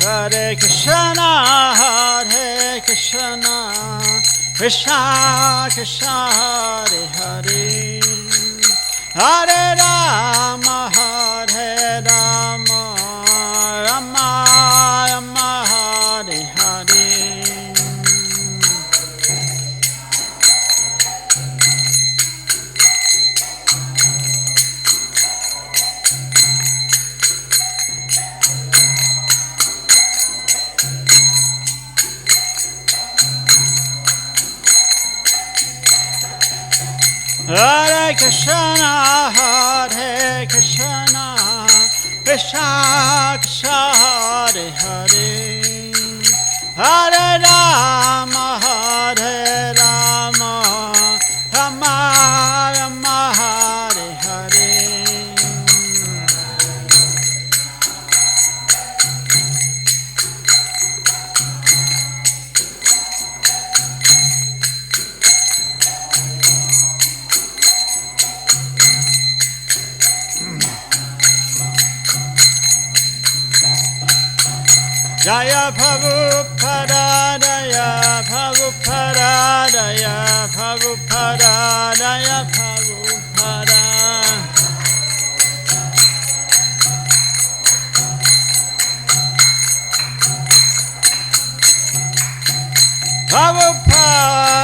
Hare Krishna, Hare Krishna, Krishna Krishna, Hare Hare, Hare Rama, Hare Rama, Rama Rama, Hare Hare. Hare Krishna, Hare Krishna, Krishna Krishna, Hare Hare, Hare Rama, Hare Rama, Rama Rama, Hare Hare. Jaya Prabhupada, Jaya Prabhupada, Jaya Prabhupada, Jaya Prabhupada. Prabhupada,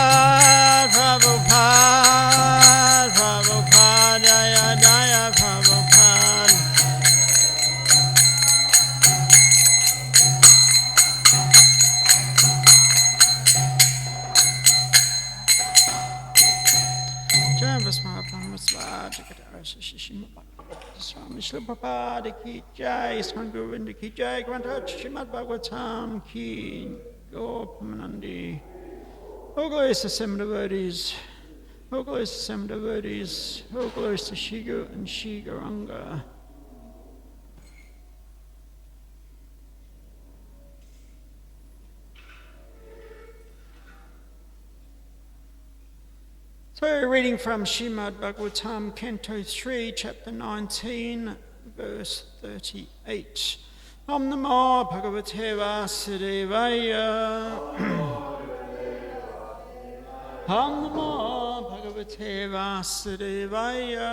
Prabhupada, Prabhupada, Jaya Jaya Prabhupada. Srimad Prabhupada ki jai, Srimad Govinda ki jai, Srimad Bhagavatam ki Gopal. All glories to seven devotees, all glories to seven devotees, all glories to Shigu and Shigaranga. So we're reading from Srimad Bhagavatam, Canto 3, Chapter 19, verse 38. Om Namo Bhagavate Vasudevaya. Om Namo Bhagavate Vasudevaya.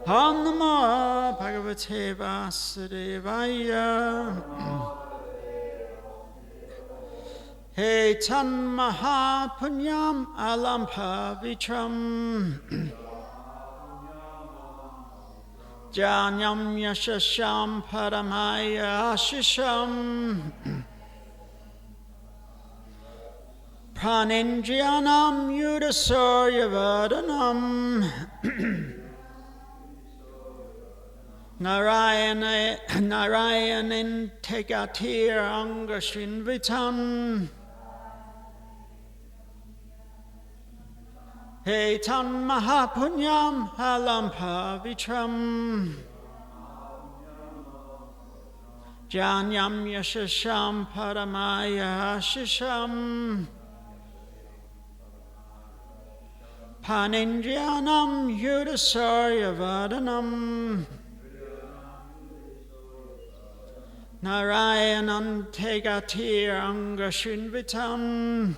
Om Namo Bhagavate Vasudevaya. He Tan Mahapunyam Alampavitram. Janyam Yashasham Paramaya Shisham. Pranindriyanam Yudasoryavadanam. Narayanin Tegatir Angashinvitan. He Tan Mahapunyam Alampavitram. Janyam Yashasham Paramaya Shisham. Panindriyanam Yudasoryavadanam. Narayanan Tegatir Angashinvitam.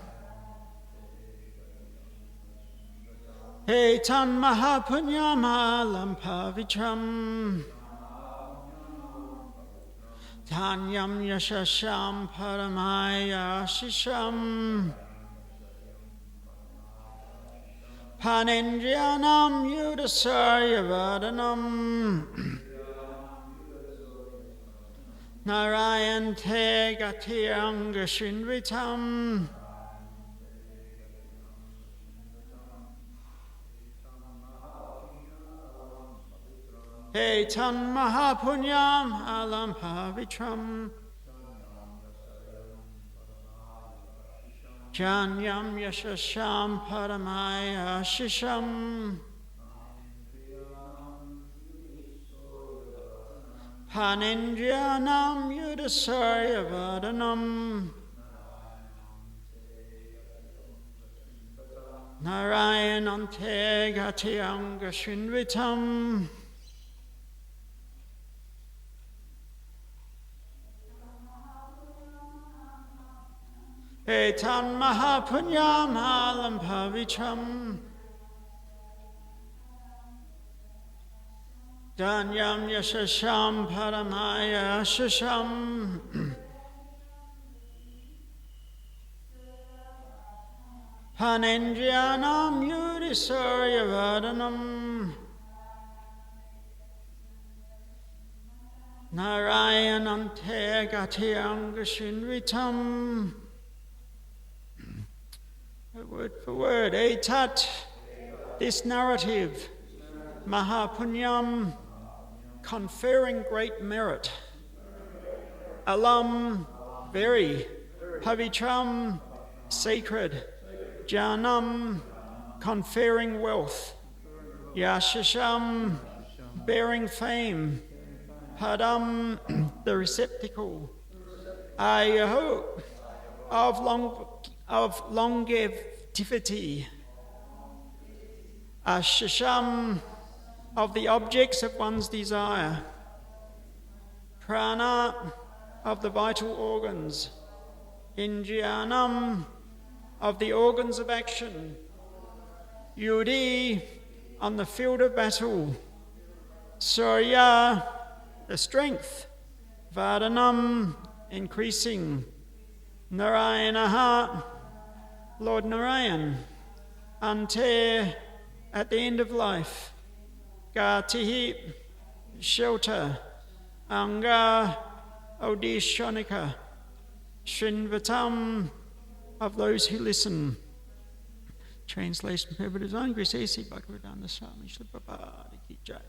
He Tan Mahapunyam Alampavitram. Tanyam Yashasham Paramaya Shisham. Panindriyanam Yudasoryavadanam. Narayan te gatiranga He Tan Mahapunyam Alampavitram. Janyam Yashasham Paramaya Shisham. Panindriyanam Yudasoryavadanam. Narayanante Gatyanga Shinvitam. He Tan Mahapunyam Alampavitram. Danyam Yashasham Paramaya Shisham. Panindriyanam Yudasoryavadanam. Narayanante Gatyanga Shinvitam. Word for word, Etat, this narrative, Mahapunyam, conferring great merit. Alam, very. Pavitram, sacred. Janam, conferring wealth. Yashasham, bearing fame. Padam, the receptacle. Ayaho, of longevity. Ashasham, of the objects of one's desire. Prana, of the vital organs. Indriyanam, of the organs of action. Yudi, on the field of battle. Surya, the strength. Vardhanam, increasing. Narayanaha, Lord Narayan. Ante, at the end of life. Gatihi, shelter. Anga, Odishonika. Shinvatam, of those who listen. Translation, Prabhupada Design, Grace A.C. Bhagavatam, Swami Srila Prabhupada Ki Jai.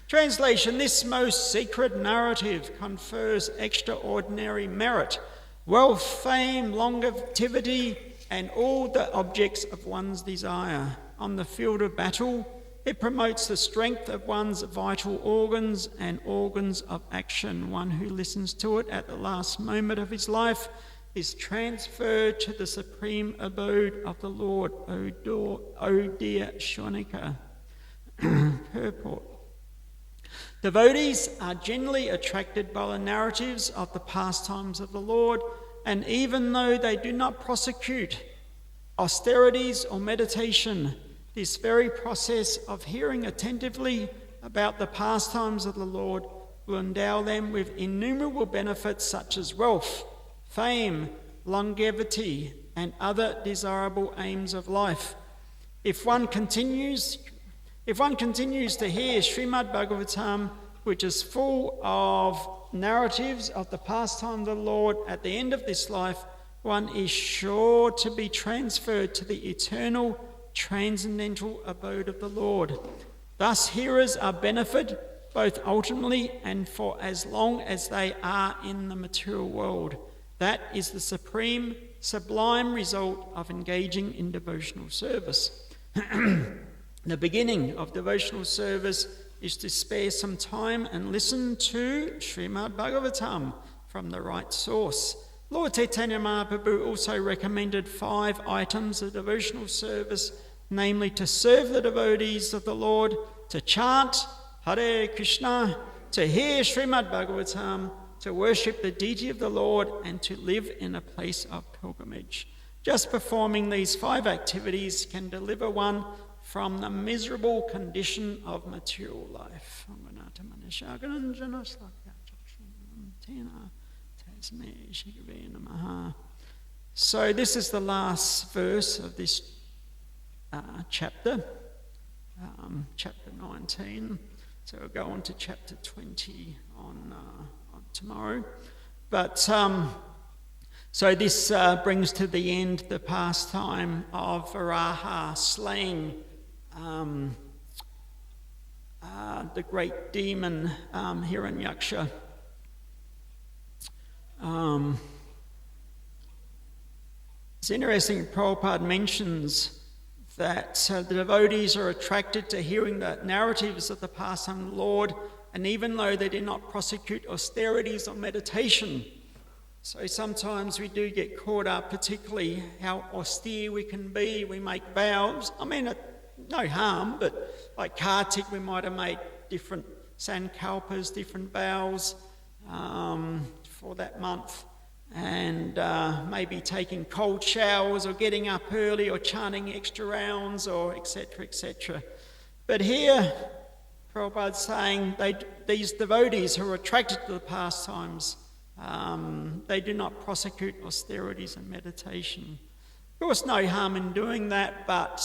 Translation, this most sacred narrative confers extraordinary merit, wealth, fame, longevity, and all the objects of one's desire. On the field of battle, it promotes the strength of one's vital organs and organs of action. One who listens to it at the last moment of his life is transferred to the supreme abode of the Lord, O dear Shonika. Purport. Devotees are generally attracted by the narratives of the pastimes of the Lord, and even though they do not prosecute austerities or meditation, this very process of hearing attentively about the pastimes of the Lord will endow them with innumerable benefits such as wealth, fame, longevity, and other desirable aims of life. If one continues to hear Srimad Bhagavatam, which is full of narratives of the pastime of the Lord at the end of this life, one is sure to be transferred to the eternal, transcendental abode of the Lord. Thus, hearers are benefited both ultimately and for as long as they are in the material world. That is the sublime result of engaging in devotional service. The beginning of devotional service is to spare some time and listen to Srimad Bhagavatam from the right source. Lord Chaitanya Mahaprabhu also recommended 5 items of devotional service, namely to serve the devotees of the Lord, to chant Hare Krishna, to hear Srimad Bhagavatam, to worship the deity of the Lord, and to live in a place of pilgrimage. Just performing these 5 activities can deliver one from the miserable condition of material life. So this is the last verse of this chapter, chapter 19. So we'll go on to chapter 20 on tomorrow. But so this brings to the end the pastime of Varaha slaying the great demon Hiranyaksha. It's interesting, Prabhupada mentions that the devotees are attracted to hearing the narratives of the pastime of the Lord, and even though they do not prosecute austerities or meditation. So sometimes we do get caught up, particularly how austere we can be. We make vows. I mean, no harm, but like Kartik, we might have made different sankalpas, different vows for that month. And maybe taking cold showers or getting up early or chanting extra rounds or etc., etc. But here, Prabhupada's saying these devotees who are attracted to the pastimes, they do not prosecute austerities and meditation. Of course, no harm in doing that, but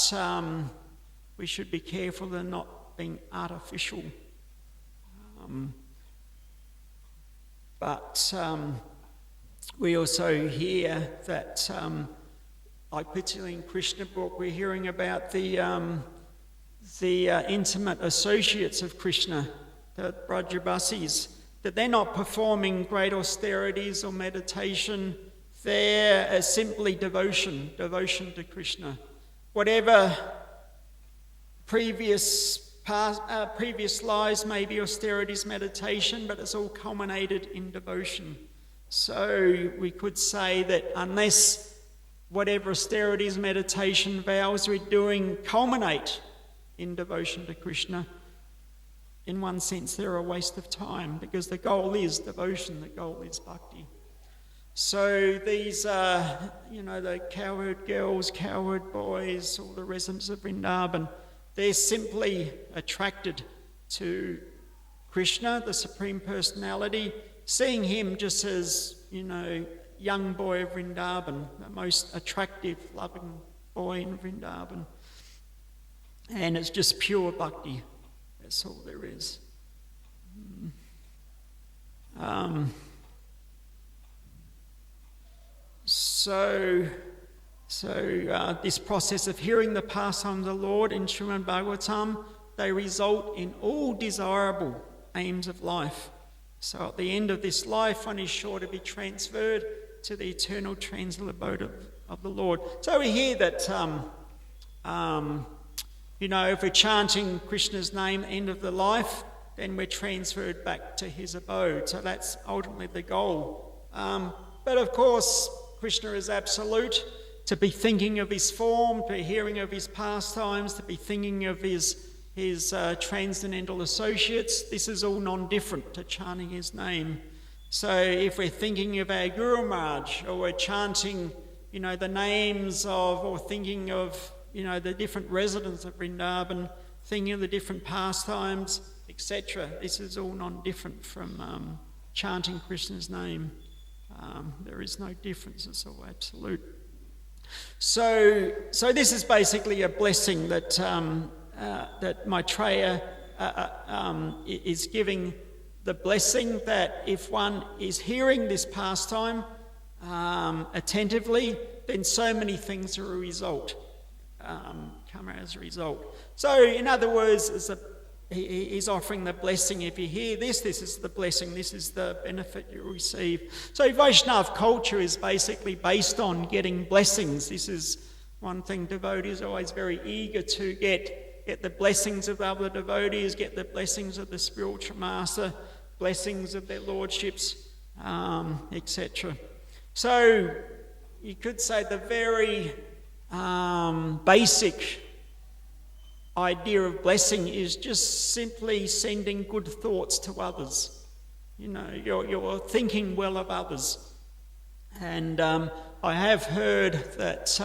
we should be careful of not being artificial. We also hear that, like particularly in Krishna book, we're hearing about the intimate associates of Krishna, the Brajabasis, that they're not performing great austerities or meditation. They're simply devotion to Krishna. Whatever previous lives may be austerities, meditation, but it's all culminated in devotion. So we could say that unless whatever austerities, meditation, vows we're doing culminate in devotion to Krishna, in one sense they're a waste of time, because the goal is devotion, the goal is bhakti. So these the cowherd girls, cowherd boys, all the residents of Vrindavan, they're simply attracted to Krishna, the Supreme Personality, seeing him just as, young boy of Vrindavan, the most attractive, loving boy in Vrindavan. And it's just pure bhakti. That's all there is. So this process of hearing the pastime of the Lord in Srimad Bhagavatam, they result in all desirable aims of life. So at the end of this life, one is sure to be transferred to the eternal transcendental abode of the Lord. So we hear that, if we're chanting Krishna's name at the end of the life, then we're transferred back to his abode. So that's ultimately the goal. But of course, Krishna is absolute. To be thinking of his form, to be hearing of his pastimes, to be thinking of his transcendental associates, this is all non-different to chanting his name. So if we're thinking of our Guru Maharaj, or we're chanting, the names of, or thinking of, the different residents of Vrindavan, thinking of the different pastimes, etc. This is all non-different from chanting Krishna's name. There is no difference, it's all absolute. So this is basically a blessing that Maitreya is giving, the blessing that if one is hearing this pastime attentively, then so many things are a result, come as a result. So in other words, he's offering the blessing. If you hear this is the blessing, this is the benefit you receive. So Vaishnava culture is basically based on getting blessings. This is one thing devotees are always very eager to get the blessings of other devotees, get the blessings of the spiritual master, blessings of their lordships, etc. So you could say the very basic idea of blessing is just simply sending good thoughts to others. You know, you're thinking well of others. And I have heard that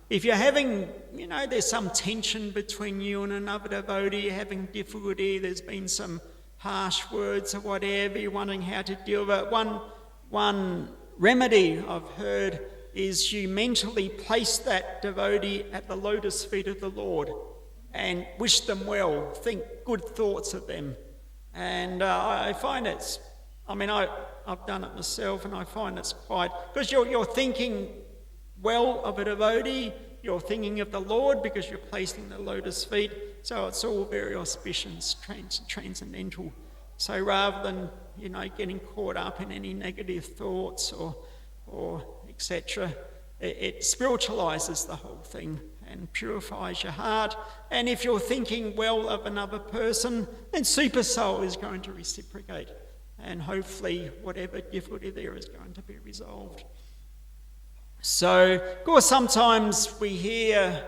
if you're having, there's some tension between you and another devotee, you're having difficulty, there's been some harsh words or whatever, you're wondering how to deal with it. One remedy I've heard is you mentally place that devotee at the lotus feet of the Lord and wish them well, think good thoughts of them. And I find I've done it myself, and I find it's quite, because you're thinking well of a devotee, you're thinking of the Lord because you're placing the lotus feet, so it's all very auspicious, transcendental. So rather than, getting caught up in any negative thoughts or etc., it spiritualizes the whole thing and purifies your heart. And if you're thinking well of another person, then Super Soul is going to reciprocate. And hopefully whatever difficulty there is going to be resolved. So, of course, sometimes we hear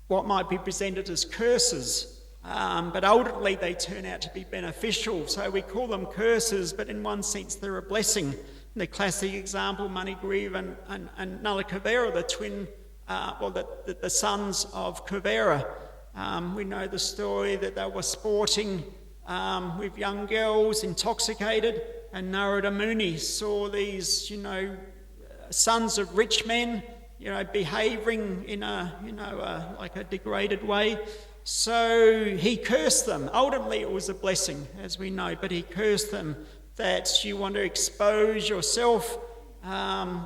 what might be presented as curses, but ultimately they turn out to be beneficial. So we call them curses, but in one sense they're a blessing. The classic example, Manigriva and Nala Kuvera, the twin, the sons of Kuvera. We know the story that they were sporting with young girls, intoxicated, and Narada Muni saw these, sons of rich men, behaving in like a degraded way. So he cursed them. Ultimately, it was a blessing, as we know, but he cursed them that you want to expose yourself,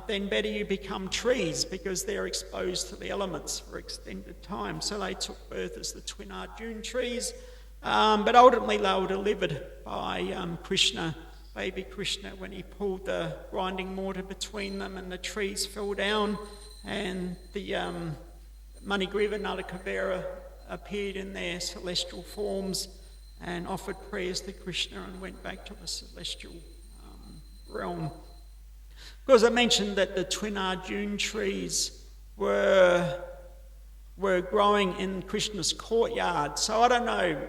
then better you become trees because they're exposed to the elements for extended time. So they took birth as the twin Arjuna trees, but ultimately they were delivered by Krishna, baby Krishna, when he pulled the grinding mortar between them and the trees fell down, and the Manigriva and Nala Kuvera appeared in their celestial forms and offered prayers to Krishna and went back to the celestial realm. Because I mentioned that the twin Arjuna trees were growing in Krishna's courtyard. So I don't know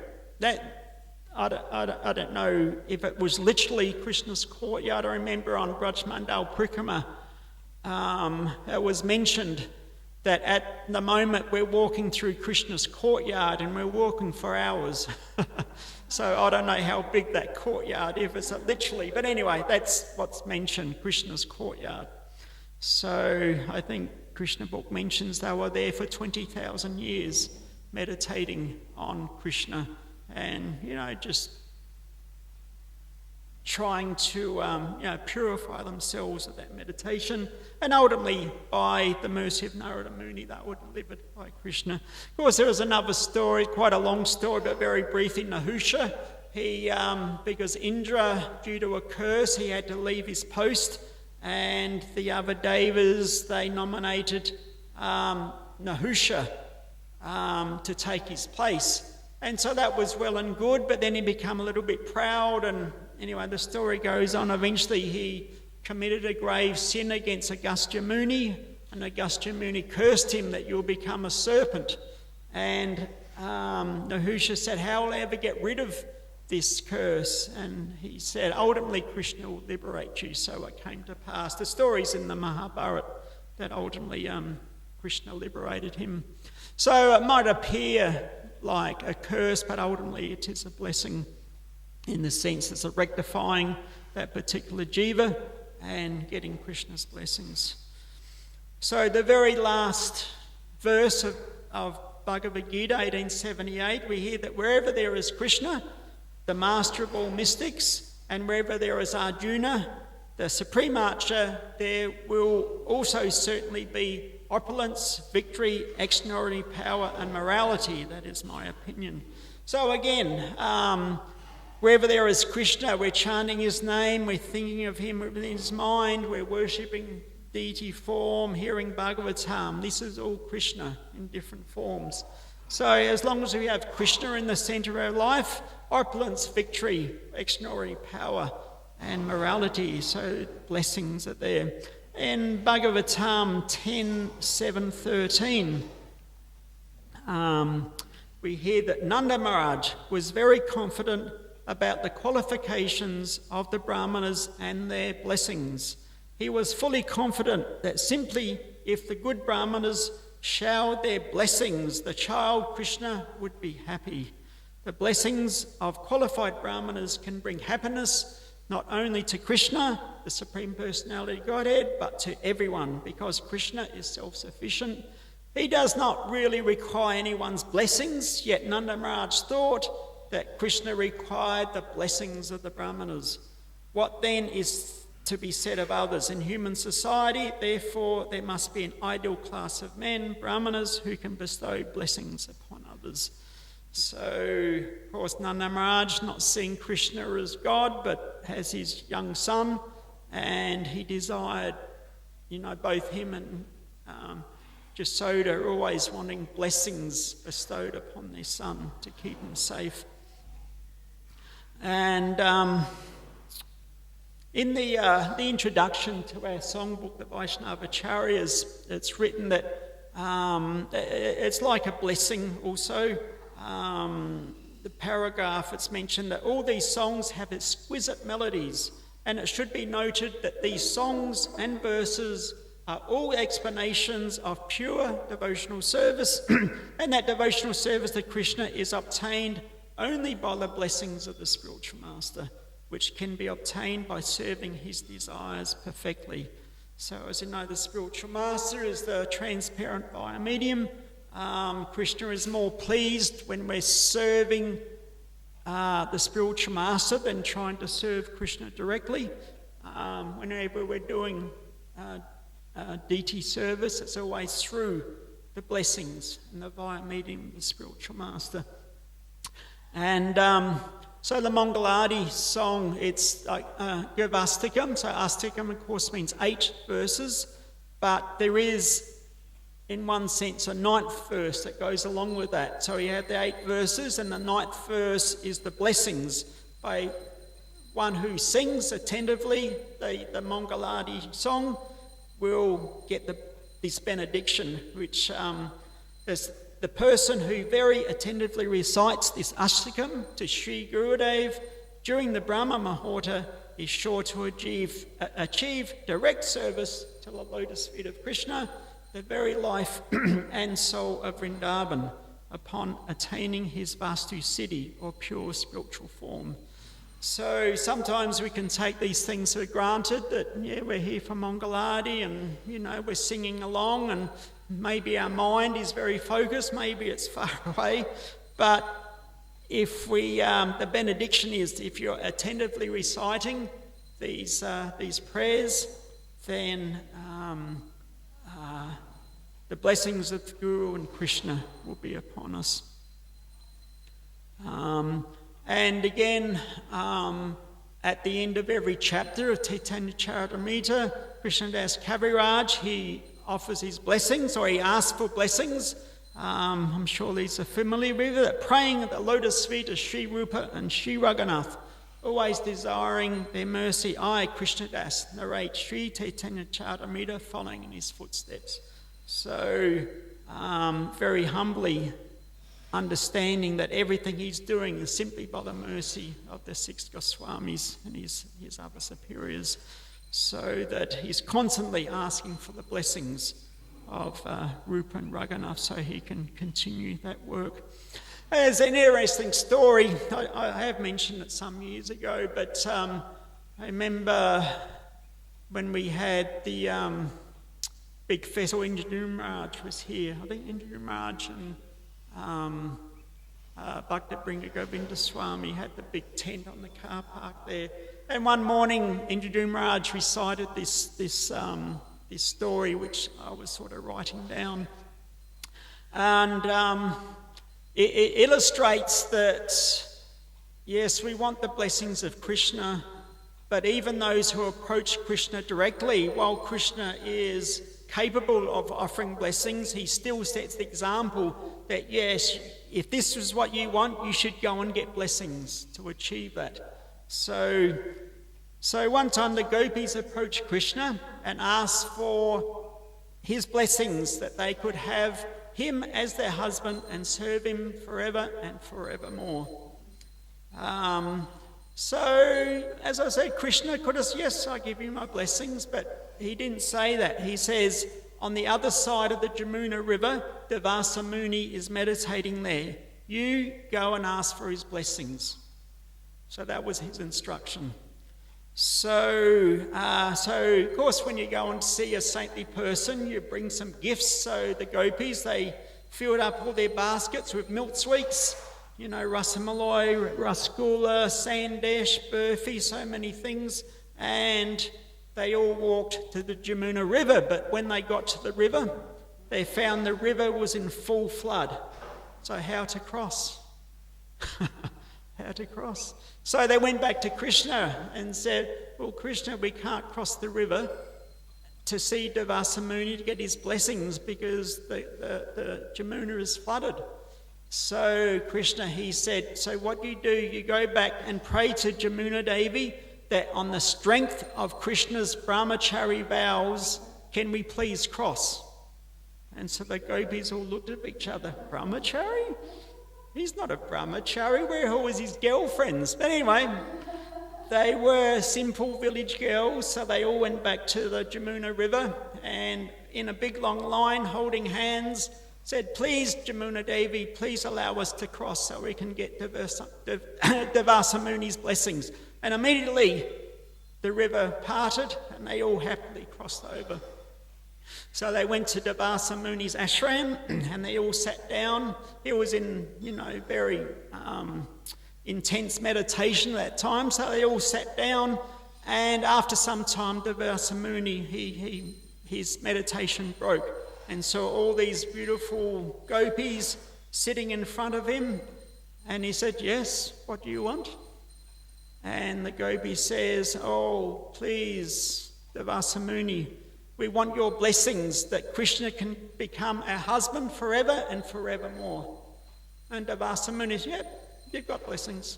I don't know if it was literally Krishna's courtyard. I remember on Braj Mandal Prikrama, it was mentioned that at the moment we're walking through Krishna's courtyard and we're walking for hours. So I don't know how big that courtyard is, if it's literally, but anyway, that's what's mentioned, Krishna's courtyard. So I think Krishna book mentions they were there for 20,000 years meditating on Krishna and, just trying to purify themselves of that meditation, and ultimately by the mercy of Narada Muni they were delivered by Krishna. Of course, there was another story, quite a long story but very brief, in Nahusha. He because Indra, due to a curse, he had to leave his post, and the other devas, they nominated Nahusha to take his place. And so that was well and good, but then he became a little bit proud, and anyway, the story goes on. Eventually he committed a grave sin against Agastya Muni, and Agastya Muni cursed him that you'll become a serpent. And Nahusha said, how will I ever get rid of this curse? And he said, ultimately Krishna will liberate you. So it came to pass. The story's in the Mahabharata that ultimately Krishna liberated him. So it might appear like a curse, but ultimately it is a blessing in the sense it's a rectifying that particular jiva and getting Krishna's blessings. So the very last verse of Bhagavad Gita, 1878, we hear that wherever there is Krishna, the master of all mystics, and wherever there is Arjuna, the supreme archer, there will also certainly be opulence, victory, extraordinary power, and morality. That is my opinion. So again, wherever there is Krishna, we're chanting his name, we're thinking of him within his mind, we're worshipping deity form, hearing Bhagavatam. This is all Krishna in different forms. So as long as we have Krishna in the centre of our life, opulence, victory, extraordinary power, and morality, so blessings are there. In Bhagavatam 10:7-13, we hear that Nanda Maharaj was very confident about the qualifications of the Brahmanas and their blessings. He was fully confident that simply if the good Brahmanas showered their blessings, the child Krishna would be happy. The blessings of qualified Brahmanas can bring happiness not only to Krishna, the Supreme Personality of Godhead, but to everyone, because Krishna is self-sufficient. He does not really require anyone's blessings, yet Nanda Maharaj thought that Krishna required the blessings of the Brahmanas. What then is to be said of others? In human society, therefore, there must be an ideal class of men, Brahmanas, who can bestow blessings upon others. So, of course, Nanda Maharaj, not seeing Krishna as God, but as his young son, and he desired, both him and Jasoda always wanting blessings bestowed upon their son to keep him safe. And in the introduction to our songbook, the Vaishnava Acharyas, it's written that it's like a blessing also. The paragraph, it's mentioned that all these songs have exquisite melodies, and it should be noted that these songs and verses are all explanations of pure devotional service, and that devotional service to Krishna is obtained only by the blessings of the spiritual master, which can be obtained by serving his desires perfectly. So as you know, the spiritual master is the transparent via medium. Krishna is more pleased when we're serving the spiritual master than trying to serve Krishna directly. Whenever we're doing deity service, it's always through the blessings and the via medium of the spiritual master. And so the Mangalarti song, it's like Govardhana. So Astakam, of course, means 8 verses, but there is, in one sense, a 9th verse that goes along with that. So you have the 8 verses, and the 9th verse is the blessings by one who sings attentively the Mangalarti song will get this benediction, which is the person who very attentively recites this Ashtakam to Sri Gurudev during the Brahma Muhurta is sure to achieve direct service to the lotus feet of Krishna, the very life and soul of Vrindavan, upon attaining his Vastu Siddhi, or pure spiritual form. So sometimes we can take these things for granted, that we're here for Mangalarti and we're singing along, and maybe our mind is very focused, maybe it's far away, but if we the benediction is, if you're attentively reciting these prayers, then the blessings of the Guru and Krishna will be upon us. And again, at the end of every chapter of Chaitanya Charitamrita, Krishnadas Kaviraj, he offers his blessings, or he asks for blessings. I'm sure these are familiar with it. Praying at the lotus feet of Sri Rupa and Sri Raghunath, always desiring their mercy, I, Krishnadas, narrate Sri Chaitanya Charitamrita, following in his footsteps. So, very humbly understanding that everything he's doing is simply by the mercy of the 6 Goswamis and his other superiors, so that he's constantly asking for the blessings of Rupa and Raghunath so he can continue that work. There's an interesting story. I have mentioned it some years ago, but I remember when we had the big festival, Indra Maharaj was here. I think Indra Maharaj and Bhakta Bringa Govinda Swami had the big tent on the car park there. And one morning, Indra Maharaj recited this story, which I was sort of writing down. And it illustrates that, yes, we want the blessings of Krishna, but even those who approach Krishna directly, while Krishna is capable of offering blessings, he still sets the example that, yes, if this is what you want, you should go and get blessings to achieve that. So one time the gopis approached Krishna and asked for his blessings, that they could have him as their husband and serve him forever and forevermore. So, as I said, Krishna could have said, yes, I give you my blessings, but he didn't say that. He says, on the other side of the Jamuna River, Devasa Muni is meditating there. You go and ask for his blessings. So that was his instruction. So of course, when you go and see a saintly person, you bring some gifts. So the gopis, they filled up all their baskets with milk sweets, rasamalai, rasgulla, sandesh, burfi, so many things. And they all walked to the Jamuna River. But when they got to the river, they found the river was in full flood. So how to cross? How to cross? So they went back to Krishna and said, well, Krishna, we can't cross the river to see Devasa Muni to get his blessings because the Jamuna is flooded. So Krishna, he said, so what you do, you go back and pray to Jamuna Devi that on the strength of Krishna's brahmachari vows, can we please cross? And so the gopis all looked at each other. Brahmachari? He's not a brahmachari. We're always his girlfriends. But anyway, they were simple village girls, so they all went back to the Jamuna River and in a big long line, holding hands, said, please, Jamuna Devi, please allow us to cross so we can get Devasa Muni's blessings. And immediately the river parted and they all happily crossed over. So they went to Devasa Muni's ashram and they all sat down. He was in, very intense meditation at that time. So they all sat down, and after some time, Devasa Muni, his meditation broke, and saw all these beautiful gopis sitting in front of him. And he said, yes, what do you want? And the gopi says, oh, please, Devasa Muni, we want your blessings that Krishna can become our husband forever and forevermore. And Devasa Muni said, yep, you've got blessings.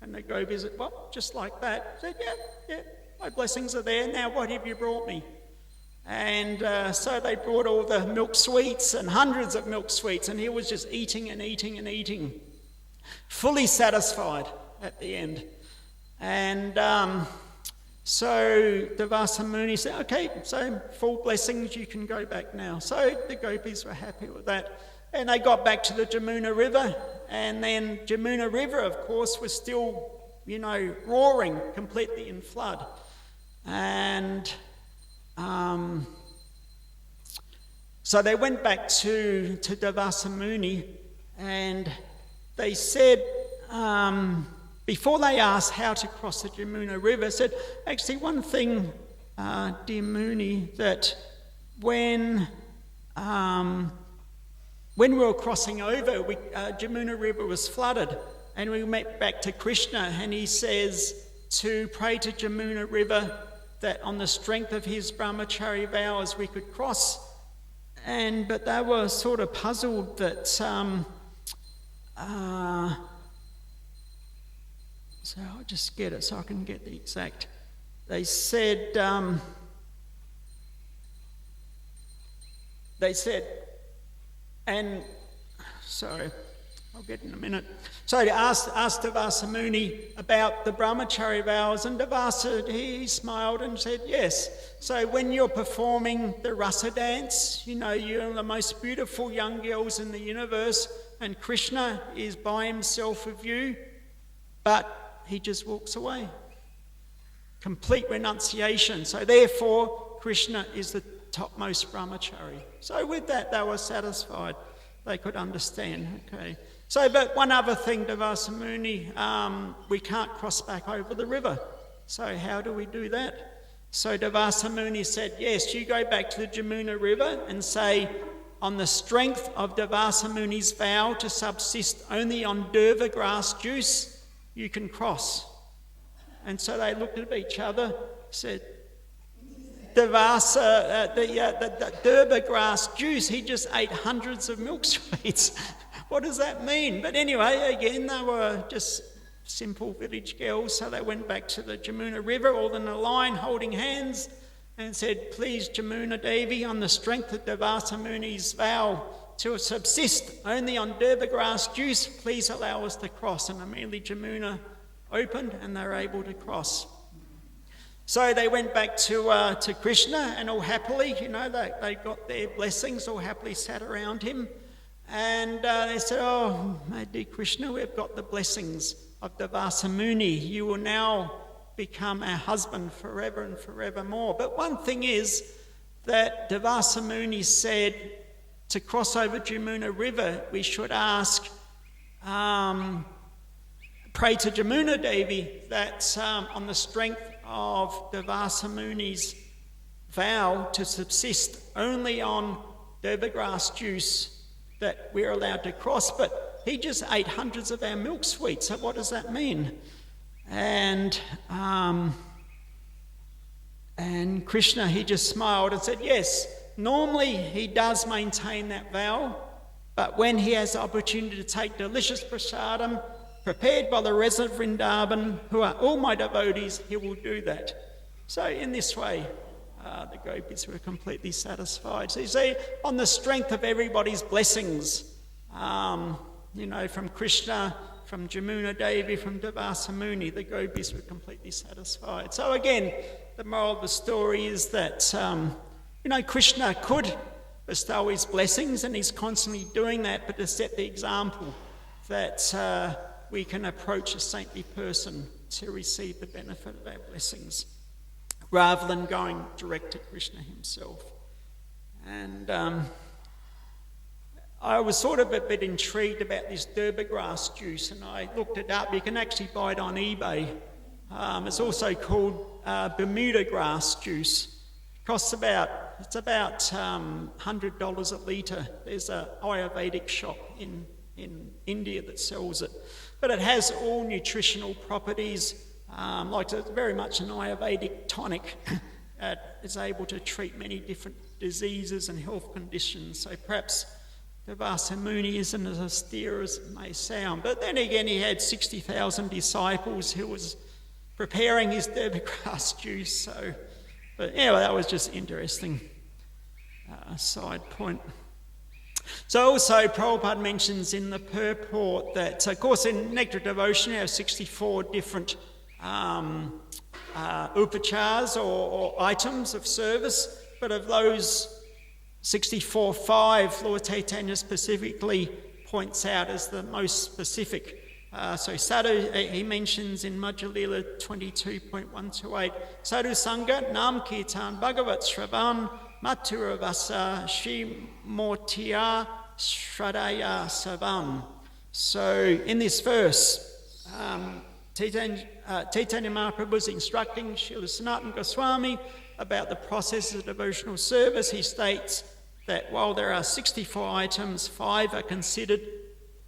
And the gopi said, well, just like that. Said, yeah, my blessings are there. Now what have you brought me? And so they brought all the milk sweets and hundreds of milk sweets, and he was just eating and eating and eating, fully satisfied at the end. And so Devasa Muni said, okay, so full blessings, you can go back now. So the gopis were happy with that. And they got back to the Jamuna River, and then Jamuna River, of course, was still, roaring completely in flood. And so they went back to Devasa Muni, and they said, before they asked how to cross the Jamuna River, said, actually, one thing, dear Muni, that when we were crossing over, Jamuna River was flooded, and we went back to Krishna, and he says to pray to Jamuna River that on the strength of his brahmachari vows we could cross. But they were sort of puzzled that so I'll just get it so I can get the exact. They said, I'll get in a minute. So he asked Devasa Muni about the brahmachari vows, and Devasa, he smiled and said, yes. So when you're performing the rasa dance, you're the most beautiful young girls in the universe, and Krishna is by himself with you, but he just walks away. Complete renunciation. So therefore, Krishna is the topmost brahmachari. So with that, they were satisfied. They could understand. Okay. So, but one other thing, Devasa Muni, we can't cross back over the river. So how do we do that? So Devasa Muni said, yes, you go back to the Jamuna River and say, on the strength of Devasa Muni's vow to subsist only on durva grass juice, you can cross. And so they looked at each other, said, Devasa, the durva grass juice, he just ate hundreds of milk sweets. What does that mean? But anyway, again, they were just simple village girls, so they went back to the Jamuna River, all in a line, holding hands, and said, please, Jamuna Devi, on the strength of Devasa Muni's vow to subsist only on durva grass juice, please allow us to cross. And immediately Jamuna opened and they were able to cross. So they went back to Krishna, and all happily, they got their blessings, all happily sat around him. And they said, oh, my dear Krishna, we've got the blessings of Devasa Muni. You will now become our husband forever and forevermore. But one thing is that Devasa Muni said to cross over Jamuna River, we should ask, pray to Jamuna Devi that on the strength of Devasa Muni's vow to subsist only on durva grass juice, that we're allowed to cross. But he just ate hundreds of our milk sweets, so what does that mean? And Krishna, he just smiled and said, yes, normally he does maintain that vow, but when he has the opportunity to take delicious prasadam prepared by the resident of Vrindavan, who are all my devotees, he will do that. So in this way, the gopis were completely satisfied. So you see, on the strength of everybody's blessings, from Krishna, from Jamuna Devi, from Devasa Muni, the gopis were completely satisfied. So again, the moral of the story is that, Krishna could bestow his blessings, and he's constantly doing that, but to set the example that we can approach a saintly person to receive the benefit of our blessings, rather than going direct to Krishna himself. And I was sort of a bit intrigued about this durva grass juice, and I looked it up. You can actually buy it on eBay. It's also called Bermuda grass juice. It's about $100 a litre. There's an Ayurvedic shop in India that sells it. But it has all nutritional properties. It's very much an Ayurvedic tonic. It's able to treat many different diseases and health conditions. So perhaps Devasa Muni isn't as austere as it may sound. But then again, he had 60,000 disciples who was preparing his durva grass juice. But anyway, that was just interesting side point. So also, Prabhupada mentions in the purport that, of course, in Nectar Devotion, you have 64 different upachars or items of service, but of those 64, 5 Lord Chaitanya specifically points out as the most specific. So Sadhu, he mentions in Madhya Lila 22.128, Sadhu Sangha, Nam Kirtan, Bhagavat Shravan, Mathura Vasa, Shrimortiya, Shradaya Savam. So in this verse, Chaitanya Mahaprabhu was instructing Srila Sanatana Goswami about the process of devotional service. He states that while there are 64 items, 5 are considered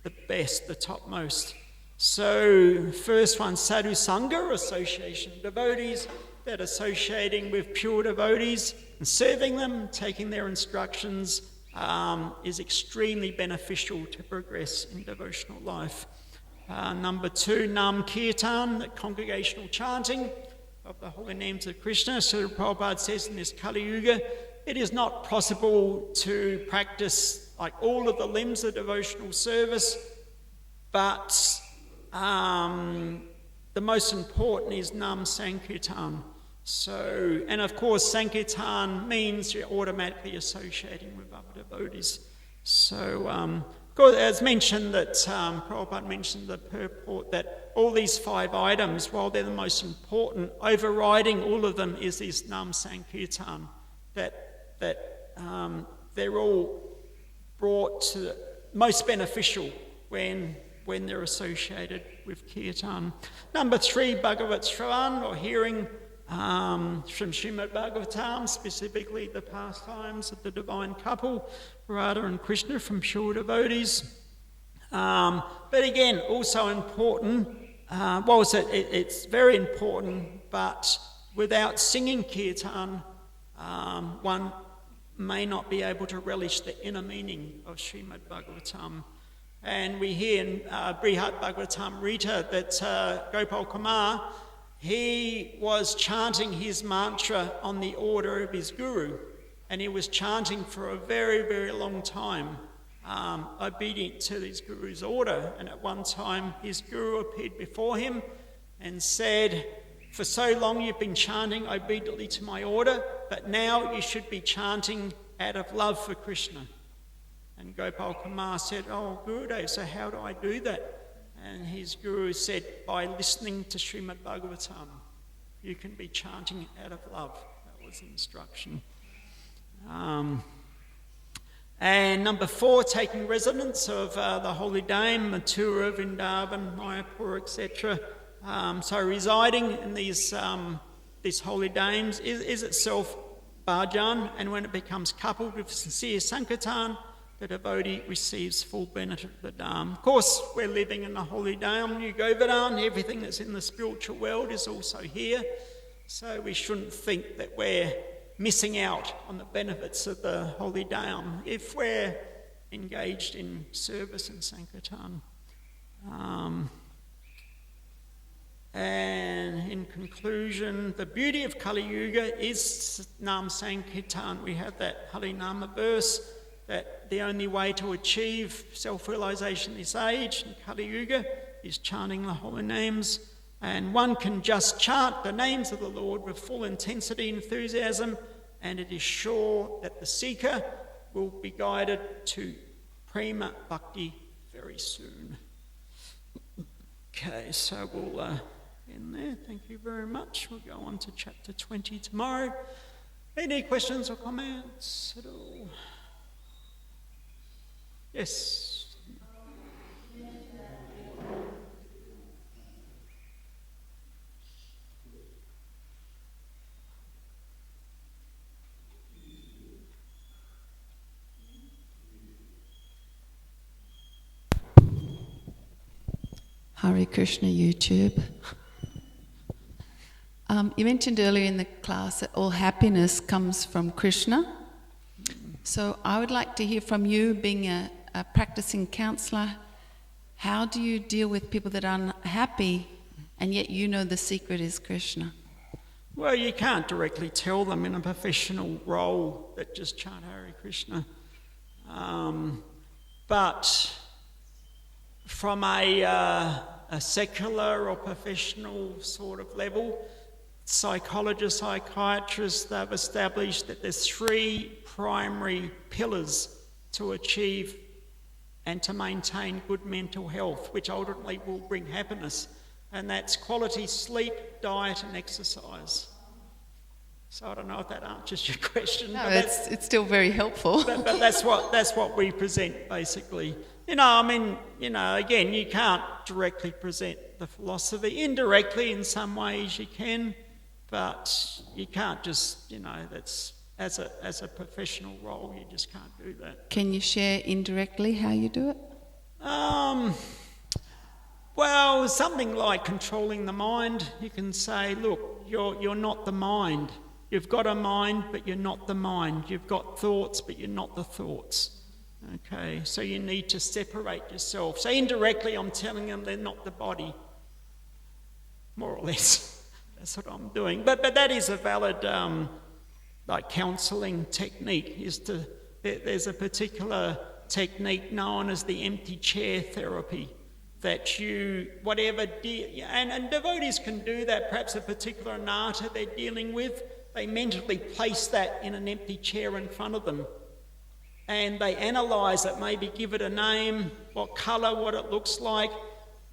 the best, the topmost. So first one, Sadhu Sangha, association of devotees, that associating with pure devotees and serving them, taking their instructions, is extremely beneficial to progress in devotional life. Number 2, Nam Kirtan, the congregational chanting of the holy names of Krishna. So Prabhupada says in this Kali Yuga, it is not possible to practice like all of the limbs of devotional service but the most important is Nam Sankirtan. So, and of course, Sankirtan means you're automatically associating with other devotees. So, of course, as mentioned, that Prabhupada mentioned the purport that all these 5 items, while they're the most important, overriding all of them is this Nam Sankirtan, that they're all brought to the most beneficial when they're associated with Kirtan. Number 3, Bhagavat Shravan, or hearing from Srimad Bhagavatam, specifically the pastimes of the divine couple, Radha and Krishna, from pure devotees. But again, also important, it's very important, but without singing Kirtan, one may not be able to relish the inner meaning of Srimad Bhagavatam. And we hear in Brihat Bhagavatam Rita that Gopal Kumar, he was chanting his mantra on the order of his guru, and he was chanting for a very, very long time, obedient to his guru's order. And at one time, his guru appeared before him and said, "For so long you've been chanting obediently to my order, but now you should be chanting out of love for Krishna." And Gopal Kumar said, "Oh, Gurudev, so how do I do that?" And his guru said, "By listening to Srimad Bhagavatam, you can be chanting out of love." That was the instruction. And number 4, taking residence of the holy dame, Mathura, Vrindavan, Mayapur, etc. So residing in these holy dames is itself bhajan, and when it becomes coupled with sincere sankirtan, the devotee receives full benefit of the Dham. Of course, we're living in the holy Dham, New Govardhana. Everything that's in the spiritual world is also here. So we shouldn't think that we're missing out on the benefits of the holy Dham if we're engaged in service and sankirtan. And in conclusion, the beauty of Kali Yuga is Nam Sankirtan. We have that Harinama verse, that the only way to achieve self-realization in this age, in Kali Yuga, is chanting the holy names. And one can just chant the names of the Lord with full intensity and enthusiasm, and it is sure that the seeker will be guided to Prema Bhakti very soon. Okay, so we'll end there. Thank you very much. We'll go on to chapter 20 tomorrow. Any questions or comments at all? Yes. Hare Krishna YouTube. You mentioned earlier in the class that all happiness comes from Krishna. So I would like to hear from you, being a practicing counsellor, how do you deal with people that are unhappy and yet you know the secret is Krishna? Well, you can't directly tell them in a professional role that just chant Hare Krishna. But from a secular or professional sort of level, psychologists, psychiatrists, they've established that there's 3 primary pillars to achieve and to maintain good mental health, which ultimately will bring happiness. And that's quality sleep, diet and exercise. So I don't know if that answers your question. No, it's still very helpful. But that's what we present, basically. Again, you can't directly present the philosophy. Indirectly, in some ways you can, but you can't just, that's as a professional role, you just can't do that. Can you share indirectly how you do it? Well, something like controlling the mind. You can say, look, you're not the mind. You've got a mind, but you're not the mind. You've got thoughts, but you're not the thoughts. Okay, so you need to separate yourself. So indirectly, I'm telling them they're not the body, more or less. That's what I'm doing. But that is a valid, counselling technique. There's a particular technique known as the empty chair therapy, that you, whatever, and devotees can do that. Perhaps a particular anatta they're dealing with, they mentally place that in an empty chair in front of them. And they analyse it, maybe give it a name, what colour, what it looks like.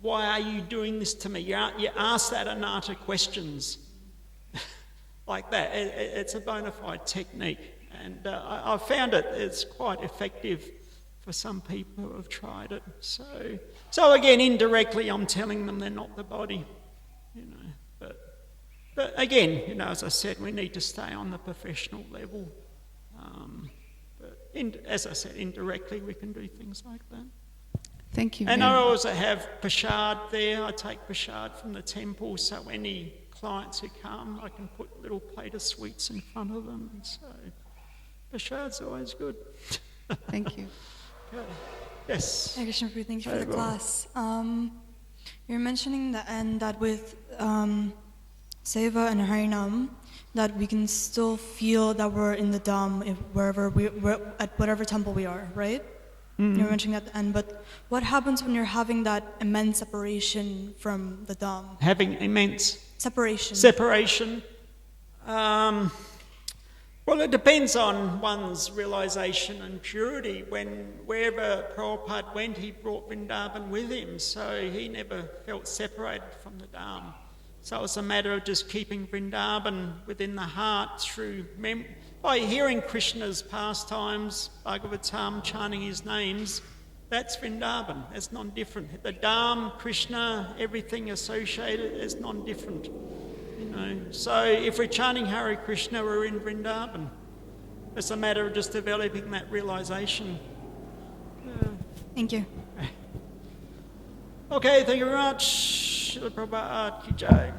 Why are you doing this to me? You ask that anatta questions like that. It's a bona fide technique. And I've found it's quite effective for some people who have tried it. So again, indirectly, I'm telling them they're not the body, But again, as I said, we need to stay on the professional level. As I said, indirectly, we can do things like that. Thank you. And I also have prasad there. I take prasad from the temple, so any clients who come, I can put a little plate of sweets in front of them. And so prasad's always good. Thank you. Okay. Yes. Hare Krishna Prabhu, thank you for the class. You're mentioning that with Seva and Harinam, that we can still feel that we're in the Dham wherever we're at whatever temple we are, right? Mm-hmm. You're mentioning at the end, but what happens when you're having that immense separation from the Dham? Having immense separation. Well, it depends on one's realisation and purity. Wherever Prabhupada went, he brought Vrindavan with him, so he never felt separated from the Dham. So it's a matter of just keeping Vrindavan within the heart through by hearing Krishna's pastimes, Bhagavatam, chanting his names. That's Vrindavan. That's non-different. The Dham, Krishna, everything associated is non-different. So if we're chanting Hare Krishna, we're in Vrindavan. It's a matter of just developing that realisation. Thank you. Okay, thank you very much. Srila Prabhupada Ki Jai.